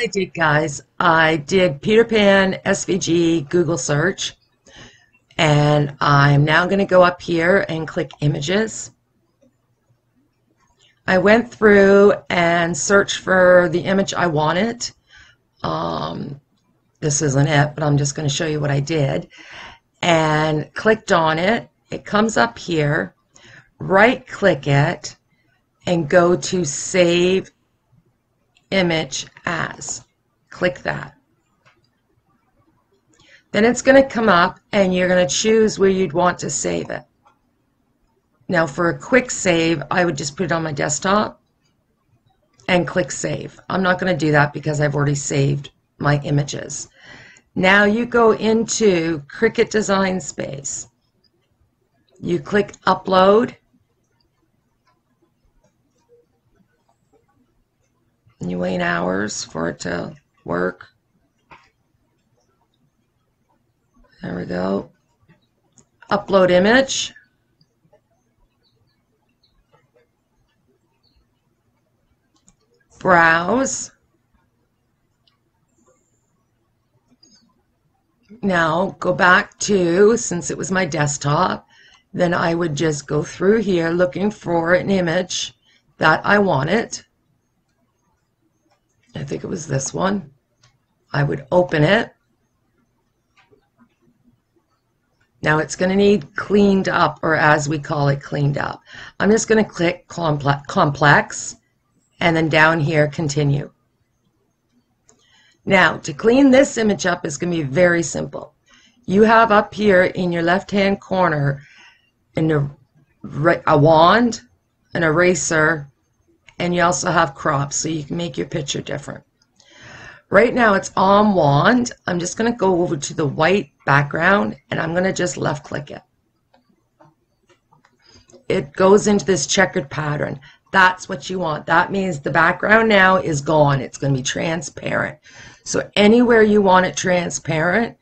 I did, guys. I did Peter Pan SVG Google search, and I'm now going to go up here and click images. I went through and searched for the image I wanted. This isn't it, but I'm just going to show you what I did. And clicked on it. It comes up here. Right click it and go to Save Image As. Click that. Then it's going to come up and you're going to choose where you'd want to save it. Now for a quick save, I would just put it on my desktop and click Save. I'm not going to do that because I've already saved my images. Now you go into Cricut Design Space. You click Upload. And you wait hours for it to work. There we go. Upload image. Browse. Now go back to, since it was my desktop, then I would just go through here looking for an image that I wanted. I think it was this one. I would open it. Now it's going to need cleaned up, or as we call it, cleaned up. I'm just going to click complex and then down here continue. Now to clean this image up is going to be very simple. You have up here in your left hand corner a wand, an eraser, and you also have crop so you can make your picture different. Right now it's on wand. I'm just going to go over to the white background and I'm going to just left click it. It goes into this checkered pattern. That's what you want. That means the background now is gone. It's going to be transparent. So anywhere you want it transparent,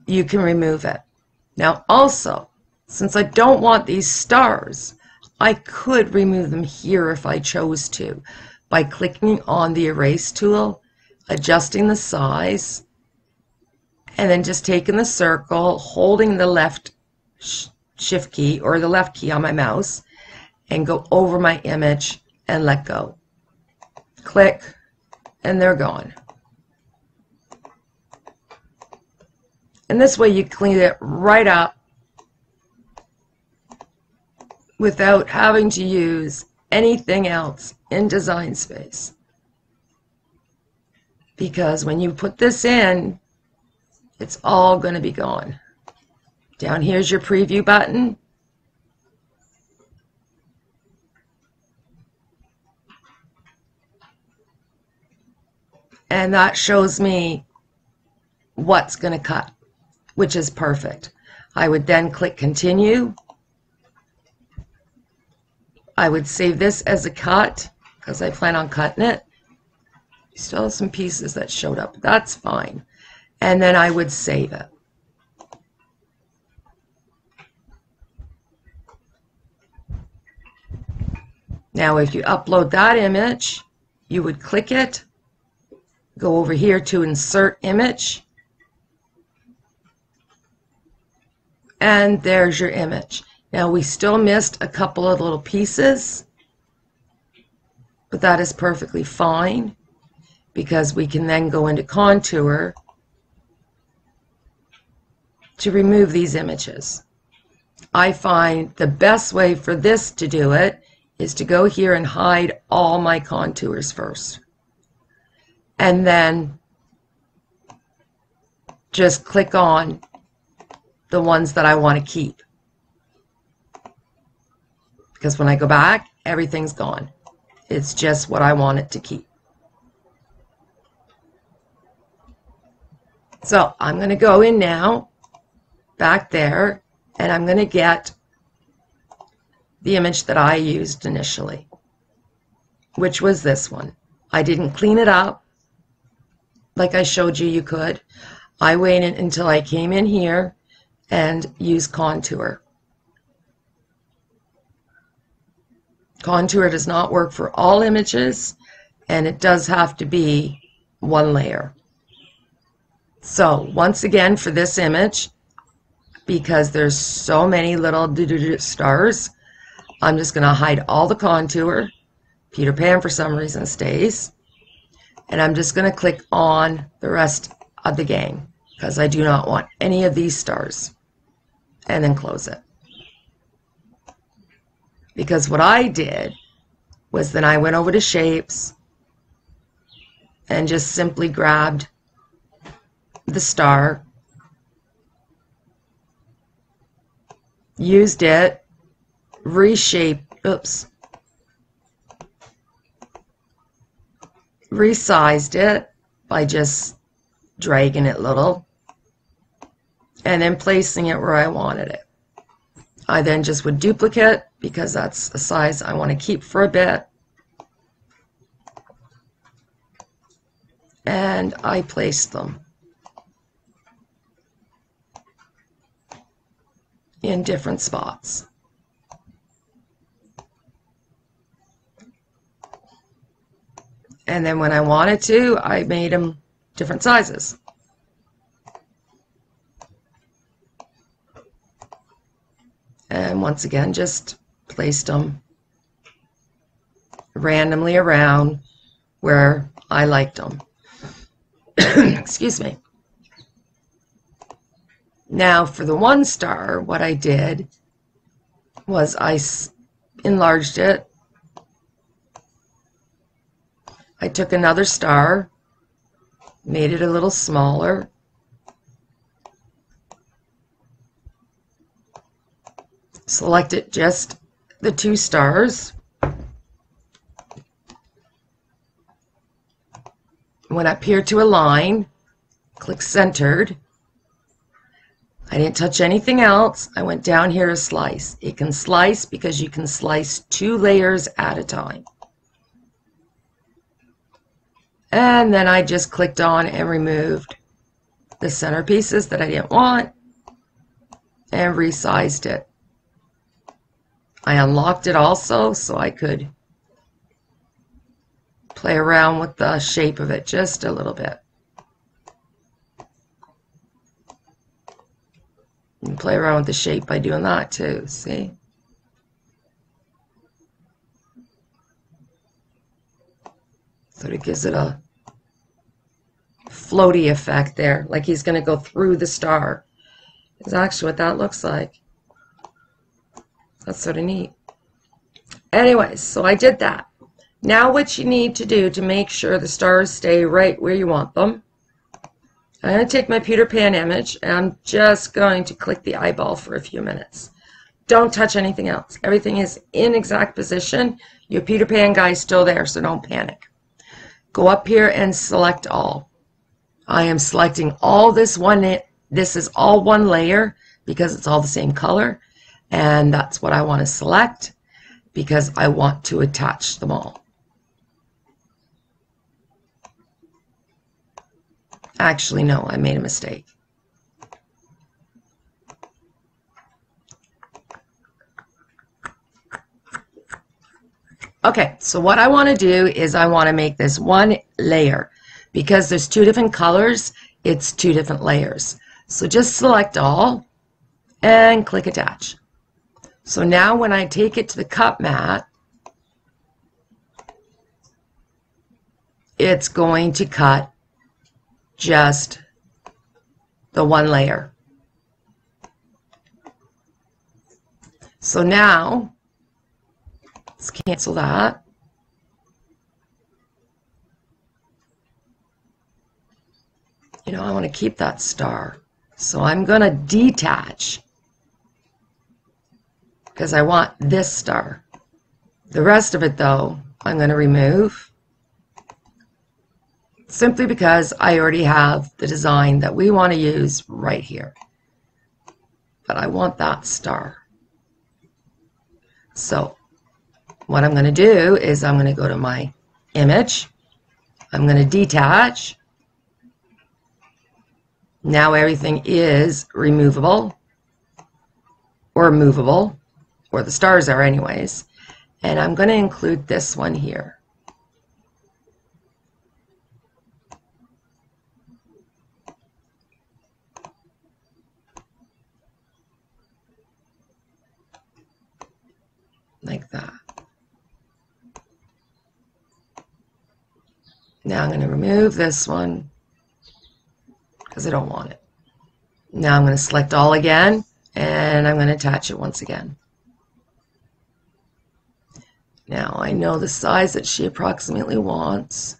you can remove it. Now also, since I don't want these stars, I could remove them here if I chose to by clicking on the erase tool, adjusting the size, and then just taking the circle, holding the left shift key or the left key on my mouse and go over my image and let go. Click, and they're gone. And this way you clean it right up without having to use anything else in Design Space. Because when you put this in, it's all going to be gone. Down here's your preview button. And that shows me what's going to cut, which is perfect. I would then click continue. I would save this as a cut because I plan on cutting it. Still have some pieces that showed up. That's fine. And then I would save it. Now if you upload that image, you would click it, go over here to insert image, and there's your image. Now we still missed a couple of little pieces, but that is perfectly fine because we can then go into contour to remove these images. I find the best way for this to do it is to go here and hide all my contours first. And then just click on the ones that I want to keep. Because when I go back, everything's gone. It's just what I want it to keep. So I'm going to go in now, back there, and I'm going to get the image that I used initially, which was this one. I didn't clean it up like I showed you could. I waited until I came in here and used contour. Contour does not work for all images, and it does have to be one layer. So once again, for this image, because there's so many little stars, I'm just going to hide all the contour. Peter Pan for some reason stays. And I'm just going to click on the rest of the gang because I do not want any of these stars. And then close it. Because what I did was then I went over to shapes and just simply grabbed the star, used it, resized it by just dragging it a little and then placing it where I wanted it. I then just would duplicate because that's the size I want to keep for a bit. And I placed them in different spots. And then when I wanted to, I made them different sizes. And once again, just placed them randomly around where I liked them. Excuse me. Now for the one star, what I did was I enlarged it. I took another star, made it a little smaller, selected just the two stars, went up here to align, click centered. I didn't touch anything else. I went down here to slice. It can slice because you can slice 2 layers at a time. And then I just clicked on and removed the center pieces that I didn't want and resized it. I unlocked it also so I could play around with the shape of it just a little bit. You can play around with the shape by doing that too, see? So it gives it a floaty effect there, like he's going to go through the star. Is actually what that looks like. That's sort of neat. Anyways, so I did that. Now what you need to do to make sure the stars stay right where you want them, I'm going to take my Peter Pan image and I'm just going to click the eyeball for a few minutes. Don't touch anything else. Everything is in exact position. Your Peter Pan guy is still there, so don't panic. Go up here and select all. I am selecting all this one. This is all one layer because it's all the same color. And that's what I want to select because I want to attach them all. Actually, no, I made a mistake. Okay, so what I want to do is I want to make this one layer. Because there's 2 different colors, it's 2 different layers. So just select all and click attach. So now when I take it to the cut mat, it's going to cut just the one layer. So now, let's cancel that. You know, I want to keep that star. So I'm going to detach because I want this star. The rest of it, though, I'm going to remove simply because I already have the design that we want to use right here. But I want that star. So what I'm going to do is I'm going to go to my image. I'm going to detach. Now everything is removable or movable, or the stars are anyways. And I'm going to include this one here. like that. Now I'm going to remove this one because I don't want it. Now I'm going to select all again, and I'm going to attach it once again. Now I know the size that she approximately wants.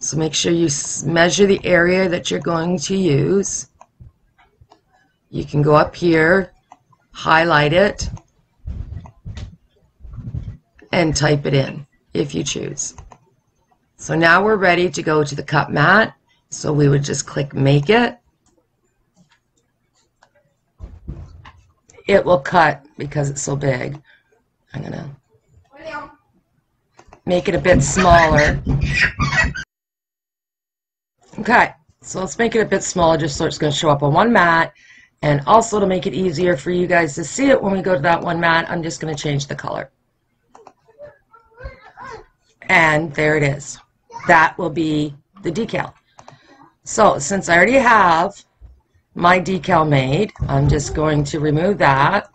So make sure you measure the area that you're going to use. You can go up here, highlight it, and type it in if you choose. So now we're ready to go to the cut mat. So we would just click Make It. It will cut because it's so big. I'm going to make it a bit smaller. Okay, so let's make it a bit smaller just so it's going to show up on one mat. And also to make it easier for you guys to see it when we go to that one mat, I'm just going to change the color. And there it is. That will be the decal. So since I already have my decal made, I'm just going to remove that.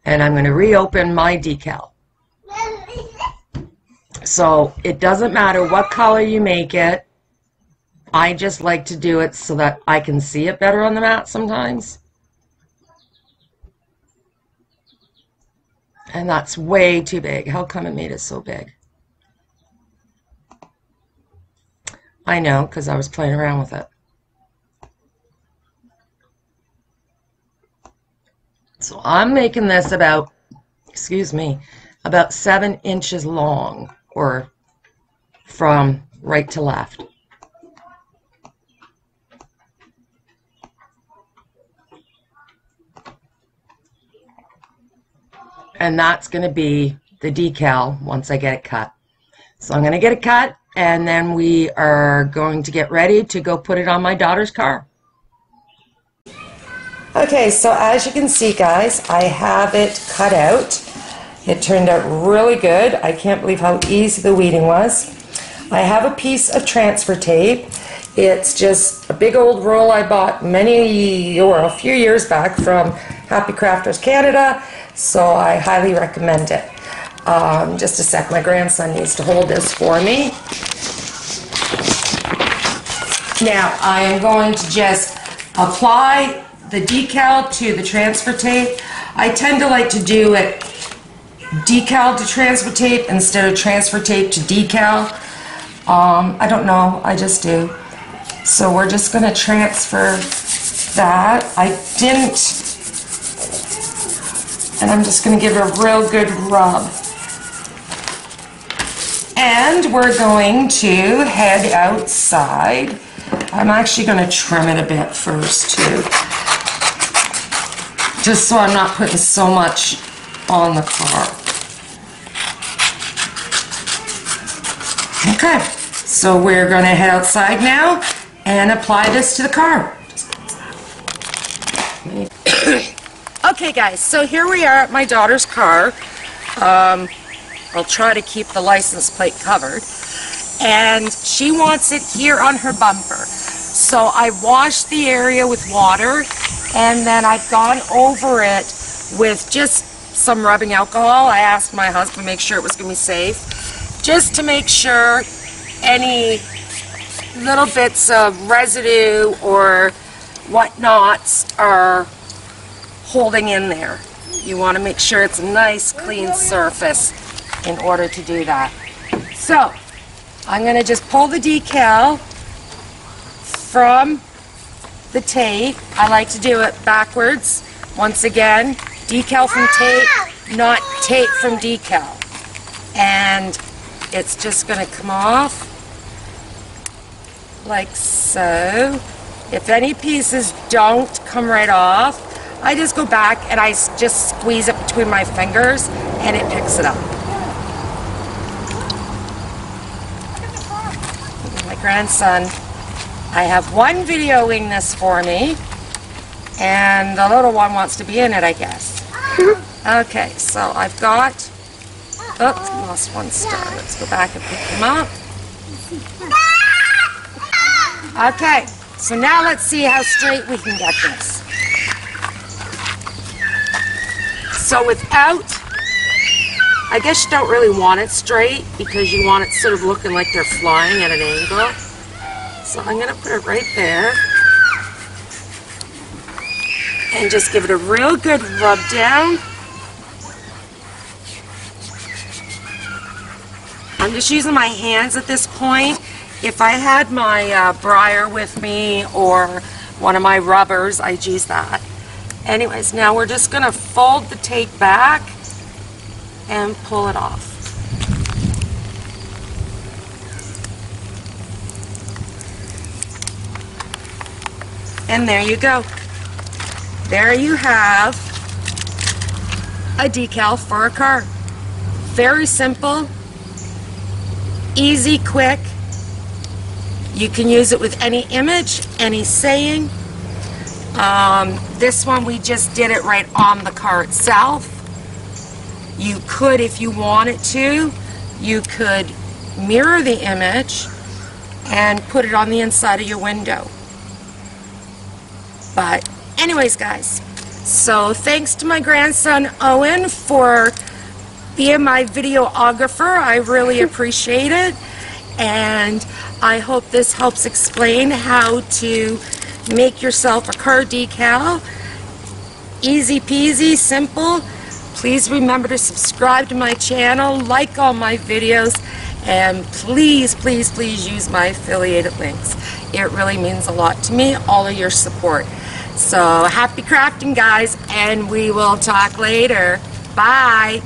And I'm going to reopen my decal. So it doesn't matter what color you make it. I just like to do it so that I can see it better on the mat sometimes. And that's way too big. How come it made it so big? I know, because I was playing around with it. So I'm making this about, excuse me, about 7 inches long, or from right to left. And that's going to be the decal once I get it cut. So I'm going to get it cut, and then we are going to get ready to go put it on my daughter's car. Okay, so as you can see, guys, I have it cut out. It turned out really good. I can't believe how easy the weeding was. I have a piece of transfer tape. It's just a big old roll I bought a few years back from Happy Crafters Canada, so I highly recommend it. Just a sec, my grandson needs to hold this for me. Now I am going to just apply the decal to the transfer tape. I tend to like to do it decal to transfer tape instead of transfer tape to decal. I don't know, I just do. So we're just going to transfer that. I didn't, and I'm just going to give it a real good rub. And we're going to head outside. I'm actually going to trim it a bit first too, just so I'm not putting so much on the car. Okay, so we're going to head outside now and apply this to the car. Okay guys, so here we are at my daughter's car. I'll try to keep the license plate covered. And she wants it here on her bumper. So I washed the area with water, and then I've gone over it with just some rubbing alcohol. I asked my husband to make sure it was going to be safe, just to make sure any little bits of residue or whatnots are holding in there. You want to make sure it's a nice clean surface in order to do that. So I'm going to just pull the decal from the tape. I like to do it backwards. Once again, decal from tape, not tape from decal. And it's just going to come off like so. If any pieces don't come right off, I just go back and I just squeeze it between my fingers and it picks it up. My grandson, I have one videoing this for me, and the little one wants to be in it, I guess. Okay, so I've got, oops, lost one star. Let's go back and pick him up. Okay, so now let's see how straight we can get this. So without, I guess you don't really want it straight because you want it sort of looking like they're flying at an angle. So I'm going to put it right there and just give it a real good rub down. I'm just using my hands at this point. If I had my briar with me or one of my rubbers, I'd use that. Anyways, now we're just going to fold the tape back and pull it off. And there you go. There you have a decal for a car. Very simple, easy, quick. You can use it with any image, any saying. This one we just did it right on the car itself. You could, if you wanted to, you could mirror the image and put it on the inside of your window. But anyways, guys, so thanks to my grandson Owen for being my videographer. I really appreciate it, and I hope this helps explain how to make yourself a car decal. Easy peasy, simple. Please remember to subscribe to my channel, like all my videos, and please, please, please use my affiliated links. It really means a lot to me, all of your support. So happy crafting, guys, and we will talk later. Bye.